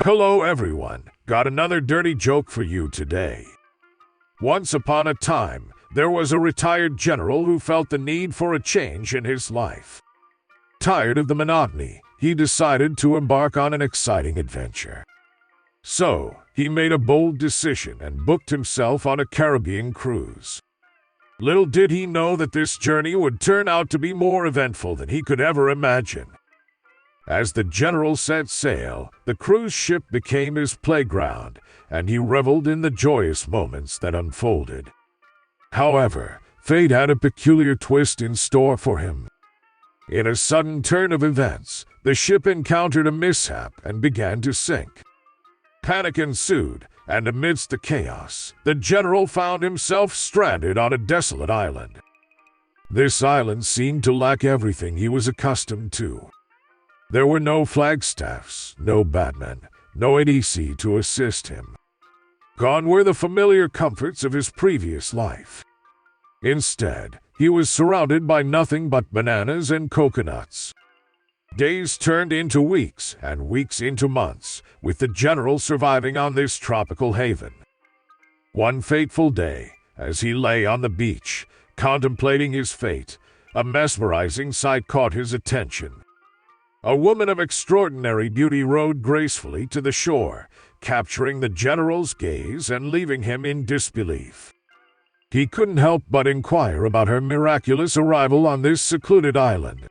Hello everyone, got another dirty joke for you today. Once upon a time, there was a retired general who felt the need for a change in his life. Tired of the monotony, he decided to embark on an exciting adventure. So, he made a bold decision and booked himself on a Caribbean cruise. Little did he know that this journey would turn out to be more eventful than he could ever imagine. As the general set sail, the cruise ship became his playground, and he reveled in the joyous moments that unfolded. However, fate had a peculiar twist in store for him. In a sudden turn of events, the ship encountered a mishap and began to sink. Panic ensued, and amidst the chaos, the general found himself stranded on a desolate island. This island seemed to lack everything he was accustomed to. There were no flagstaffs, no batmen, no ADC to assist him. Gone were the familiar comforts of his previous life. Instead, he was surrounded by nothing but bananas and coconuts. Days turned into weeks, and weeks into months, with the general surviving on this tropical haven. One fateful day, as he lay on the beach, contemplating his fate, a mesmerizing sight caught his attention. A woman of extraordinary beauty rode gracefully to the shore, capturing the general's gaze and leaving him in disbelief. He couldn't help but inquire about her miraculous arrival on this secluded island.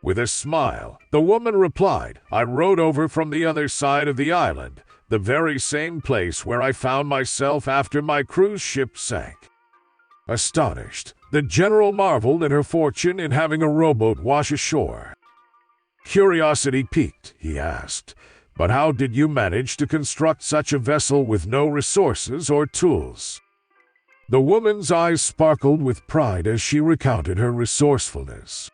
With a smile, the woman replied, "I rode over from the other side of the island, the very same place where I found myself after my cruise ship sank." Astonished, the general marveled at her fortune in having a rowboat wash ashore. Curiosity piqued, he asked, "But how did you manage to construct such a vessel with no resources or tools?" The woman's eyes sparkled with pride as she recounted her resourcefulness.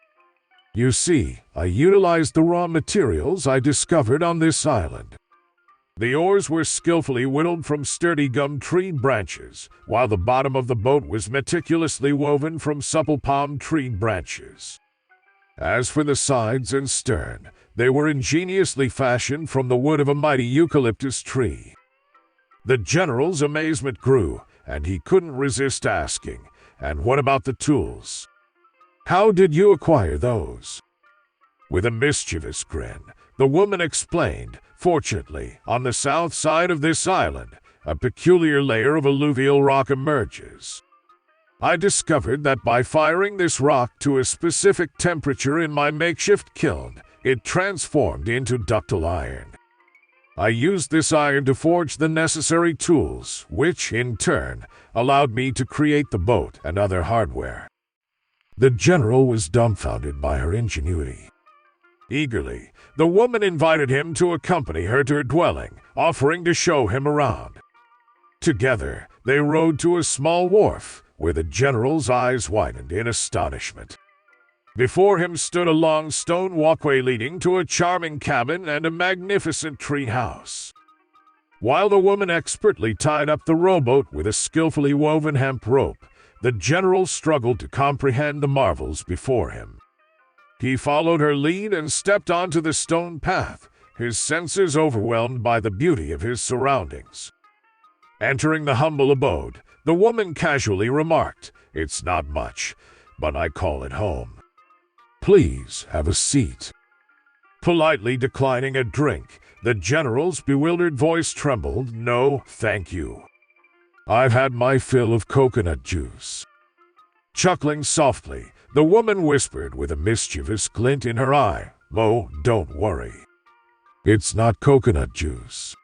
"You see, I utilized the raw materials I discovered on this island. The oars were skillfully whittled from sturdy gum tree branches, while the bottom of the boat was meticulously woven from supple palm tree branches. As for the sides and stern, they were ingeniously fashioned from the wood of a mighty eucalyptus tree." The general's amazement grew, and he couldn't resist asking, "And what about the tools? How did you acquire those?" With a mischievous grin, the woman explained, "Fortunately, on the south side of this island, a peculiar layer of alluvial rock emerges. I discovered that by firing this rock to a specific temperature in my makeshift kiln, it transformed into ductile iron. I used this iron to forge the necessary tools, which, in turn, allowed me to create the boat and other hardware." The general was dumbfounded by her ingenuity. Eagerly, the woman invited him to accompany her to her dwelling, offering to show him around. Together, they rowed to a small wharf, where the general's eyes widened in astonishment. Before him stood a long stone walkway leading to a charming cabin and a magnificent tree house. While the woman expertly tied up the rowboat with a skillfully woven hemp rope, the general struggled to comprehend the marvels before him. He followed her lead and stepped onto the stone path, his senses overwhelmed by the beauty of his surroundings. Entering the humble abode, the woman casually remarked, "It's not much, but I call it home. Please have a seat." Politely declining a drink, the general's bewildered voice trembled, "No, thank you. I've had my fill of coconut juice." Chuckling softly, the woman whispered with a mischievous glint in her eye, "Oh, don't worry. It's not coconut juice."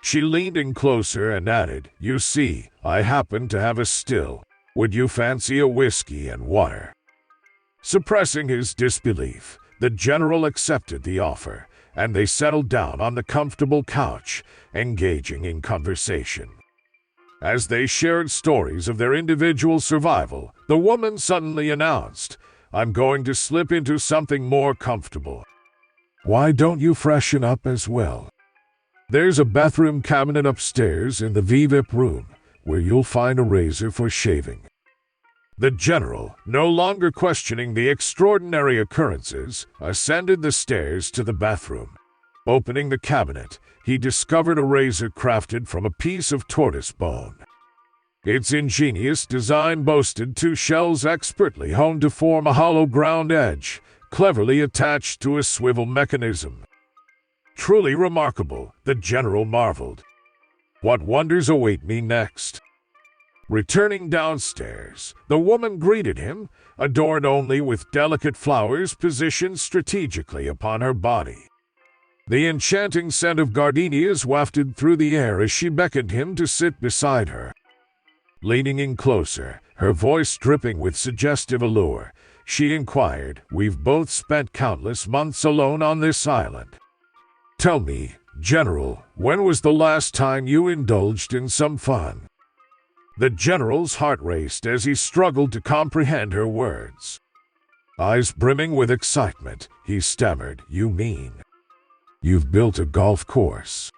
She leaned in closer and added, "You see, I happen to have a still. Would you fancy a whiskey and water?" Suppressing his disbelief, the general accepted the offer, and they settled down on the comfortable couch, engaging in conversation. As they shared stories of their individual survival, the woman suddenly announced, "I'm going to slip into something more comfortable. Why don't you freshen up as well? There's a bathroom cabinet upstairs in the VVIP room, where you'll find a razor for shaving." The general, no longer questioning the extraordinary occurrences, ascended the stairs to the bathroom. Opening the cabinet, he discovered a razor crafted from a piece of tortoise bone. Its ingenious design boasted two shells expertly honed to form a hollow ground edge, cleverly attached to a swivel mechanism. Truly remarkable, the general marveled. What wonders await me next? Returning downstairs, the woman greeted him, adorned only with delicate flowers positioned strategically upon her body. The enchanting scent of gardenias wafted through the air as she beckoned him to sit beside her. Leaning in closer, her voice dripping with suggestive allure, she inquired, "We've both spent countless months alone on this island. Tell me, General, when was the last time you indulged in some fun?" The general's heart raced as he struggled to comprehend her words. Eyes brimming with excitement, he stammered, "You mean you've built a golf course?"